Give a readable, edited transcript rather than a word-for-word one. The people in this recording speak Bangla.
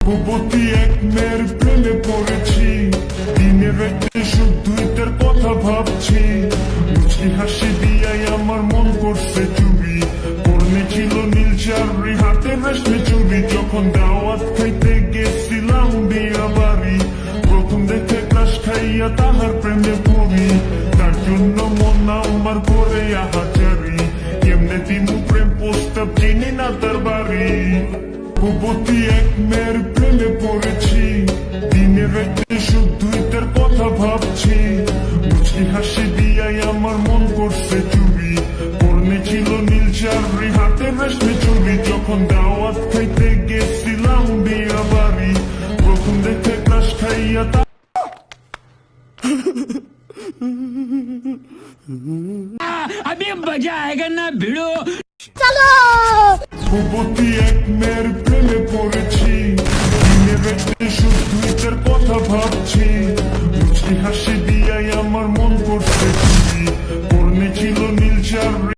ভূপতি এক মেয়ের প্রেমে পড়েছি, দিনে রাতে শুধুই তার কথা ভাবছি। মুচকি হাসি দিয়াই আমার মন করছে চুরি, পরনে ছিল নীল শাড়ি হাতে রেশমি চুরি। যখন দাওয়াত খাইতে গেছিলাম বিয়া বাড়ি, প্রথম দেখে ক্রাশ খাইয়া তাহার প্রেমে পড়ি। তার জন্য মন আমার করে আহাজারি, কেমনে দিনু প্রেম প্রস্তাব চিনি না তার বাড়ি। ভূপতি এক মেয়ের প্রেমে পড়েছি, দিনে রাতে শুধুই তার কথা ভাবছি। মুচকি হাসি দিয়াই আমার মন করছে চুরি, পরনে ছিল নীল শাড়ি হাতে রেশমি চুরি। যখন দাওয়াত খাইতে গেছিলাম বিয়া বাড়ি, প্রথম দেখে ক্রাশ খাইয়া अभी मजा आएगा ना भिड़ो। ভূপতি এক মেয়ের প্রেমে পড়েছি, দিনে রাতে শুধুই তার কথা ভাবছি। মুচকি হাসি দিয়াই আমার মন করছে